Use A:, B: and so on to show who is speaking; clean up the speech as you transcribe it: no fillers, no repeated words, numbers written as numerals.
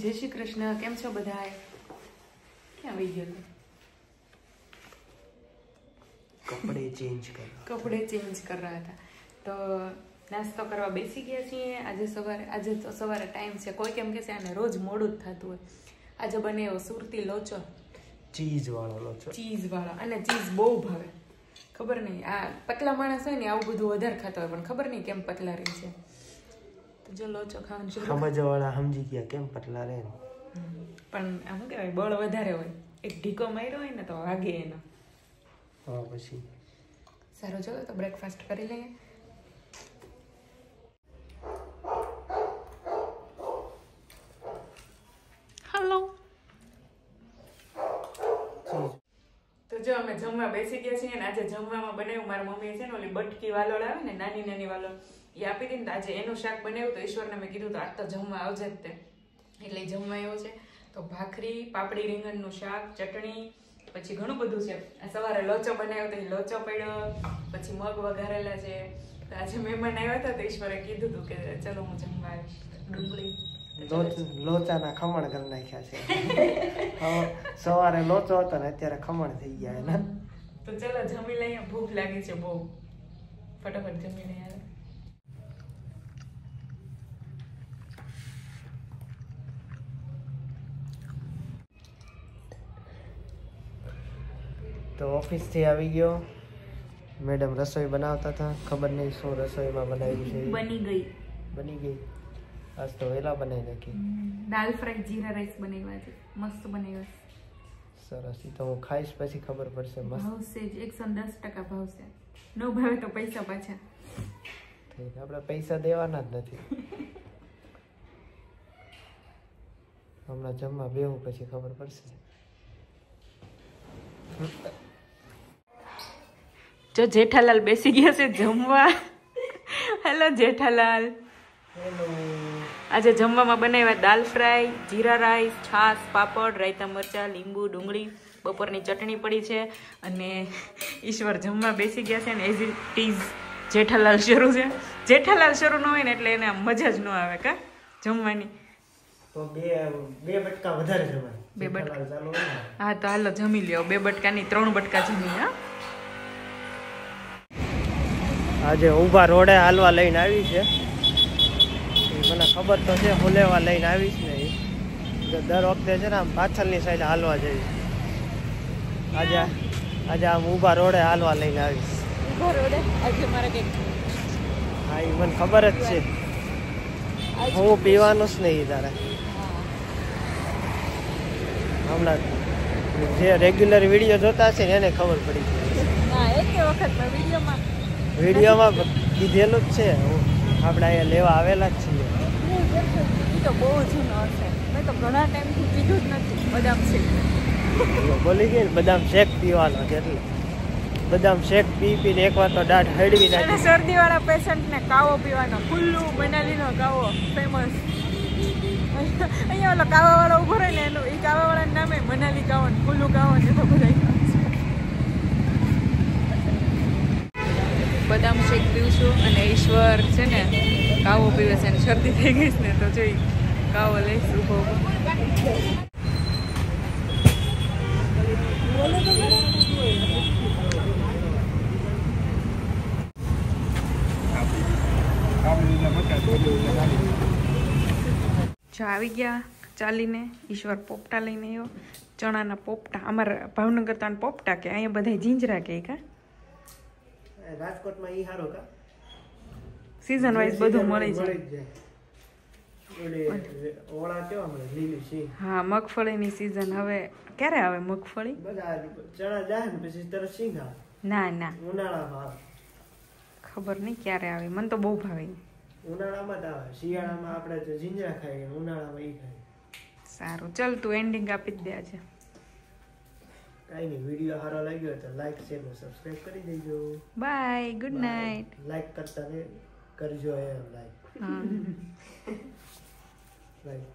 A: જય શ્રી કૃષ્ણ. કેમ છો બધા? ક્યાં આવી ગયો?
B: कपड़े चेंज
A: कर रहा था तो नास्तो करवा बेसी गया છીએ. આજે તો સવારે ટાઈમ છે. કોઈ કેમ કે છે આને રોજ મોડું જ થતું હોય. આજે બન્યો સુરતી લોચો,
B: ચીઝ વાળો લોચો,
A: અને ચીઝ બહુ ભાવે. ખબર નહીં આ પતલા માણસ હોય ને આવું બધું વધારે ખાતા હોય, પણ ખબર નહીં કેમ પતલા રહે છે. તો જો લોચો ખાવાનું શરૂ.
B: સમજવાળા સમજી ગયા કેમ પતલા રહે,
A: પણ આ શું કહેવાય, બળ વધારે હોય. એક ઢીકો માર્યો હોય ને તો વાગે એનો.
B: હા પછી
A: સારું, ચલો તો બ્રેકફાસ્ટ કરી લઈએ. હેલો. તો જો અમે જમવા બેસી ગયા છીએ ને આજે જમવામાં બનાવ્યું મારી મમ્મીએ છે ને ઓલી બટકી વાલોળ આવે ને નાની નાની વાલોળ એ આપી હતી ને, તો આજે એનું શાક બનાવ્યું. તો ઈશ્વરને મેં કીધું તો આજ તો જમવા આવજે જ તે, એટલે જમવા આવ્યો છે. તો ભાખરી, પાપડી રીંગણનું શાક, ચટણી, પછી ઘણું બધું છે. સવારે લોચો બનાવ્યો તો એ લોચો પડ્યો, પછી મગ વઘારેલા છે. તો આજે મહેમાન આવ્યા હતા તો ઈશ્વરે કીધું હતું કે ચલો હું જમવા આવીશ. ડુંગળી
B: લોચાના ખમણ કરી નાખ્યા છે. સવારે લોચો હતો ને અત્યારે ખમણ થઈ ગયા ને.
A: તો ચલો જમી લઈએ, ભૂખ લાગી છે બહુ. ફટાફટ જમી લઈએ.
B: તો ઓફિસ થી આવી ગયો. મેડમ રસોઈ બનાવતા હતા, ખબર નહીં શું રસોઈમાં બનાવી છે. બની ગઈ. આજ તો વેલા બનાવી નાખી.
A: દાલ ફ્રાય જીરા રાઈસ બનાવ્યા છે, મસ્ત બનાવ્યા છે.
B: સરસ. તો હું ખાઈશ પછી ખબર પડશે. મસ્ત
A: ભાવશે જ, 110% ભાવશે. નો ભાવે તો પૈસા પાછા.
B: આપણે પૈસા દેવાના જ નથી. હમણાં જમવા બેહું પછી ખબર પડશે.
A: જો જેઠાલાલ બેસી ગયા છે જમવા. હેલો જેઠાલાલ. આજે જમવામાં બનાવ્યા દાલ ફ્રાય, જીરા રાઈસ, છાશ, પાપડ, રાયતા મરચા, લીંબુ, ડુંગળી, બપોરની ચટણી પડી છે. અને ઈશ્વર જમવા બેસી ગયા છે ને એઝ ઇટ ઇઝ જેઠાલાલ શરૂ છે. જેઠાલાલ શરૂ ન હોય ને એટલે એને મજા જ ન આવે કા જમવાની.
B: તો બે બટકા વધારે જમાય.
A: 2 બટકા. હા તો હાલો જમી લ્યો. 2 બટકા ની 3 બટકા જમી. હા
B: આજે ઊભા રોડે હાલવા લઈને આવી છે. મને ખબર તો છે હું લેવા લઈને આવીશ ને. દર વખતે છે ને આમ પાછળની સાઈડ હાલવા જઈશ. આજે આમ ઊભા રોડે હાલવા લઈને આવીશ.
A: ઊભા રોડે આજે મારે કઈક.
B: હા એ મને ખબર જ છે. હું પીવાનું જ નહીં તારે. હમણાં જે રેગ્યુલર વિડીયો જોતા હશે ને એને ખબર પડી જાય. વિડીયોમાં કીધેલું જ છે. આપણે અહીંયા લેવા આવેલા જ છીએ.
A: તો બહુ જૂનો હશે. મેં તો ઘણા ટાઈમથી પીધું જ નથી બદામ શેક.
B: બોલી ગઈ ને બદામ શેક પીવાનો છે એટલે બદામ શેક પીને એકવાર તો દાઢ હળવી નાખી.
A: શરદી વાળા પેશન્ટને કાવો પીવાનો, કુલ્લુ મનાલીનો કાવો ફેમસ. અહીંયા ઓલો કાવા વાળો ઉભો રહે ને એનું એ કાવા વાળાનું નામે મનાલી કાવો ને કુલ્લુ કાવો ને તો બધા બદામ શેક પીવું છું. અને ઈશ્વર છે ને કાવો પીવે છે. શરદી થઈ ગઈ છે ને તો જોઈ કાવો લઈશ ઉભો ઉભો. આવી ગયા ચાલીને. ઈશ્વર પોપટા લઈને આવ્યો, ચણાના પોપટા. અમારા ભાવનગર તો પોપટા કે અહીંયા બધા જીંજરા કે કા
B: રાજકોટમાં ઈ હારો કા
A: સીઝન વાઇઝ બધું મળી જાય.
B: ઓળા કેવા મળે લીલી સી.
A: હા મગફળીની સીઝન હવે ક્યારે આવે મગફળી?
B: બધા ચણા જાય ને પછી તરત સિંગ આવે.
A: ના
B: ઉનાળામાં
A: ખબર નહીં ક્યારે આવે. મને તો બહુ ભાવે.
B: ઉનાળામાં જ આવે. શિયાળામાં આપણે તો જીંજરા ખાઈએ, ઉનાળામાં ઈ ખાઈએ.
A: સારું ચાલ તું એન્ડિંગ આપી જ દે આજે.
B: કાંઈ નહીં, વિડીયો સારો લાગ્યો તો લાઈક શેર ને સબસ્ક્રાઇબ કરી દેજો.
A: By, good night.
B: લાઈક કરતા કરજો એમ લાઈક.
A: હા
B: લાઈક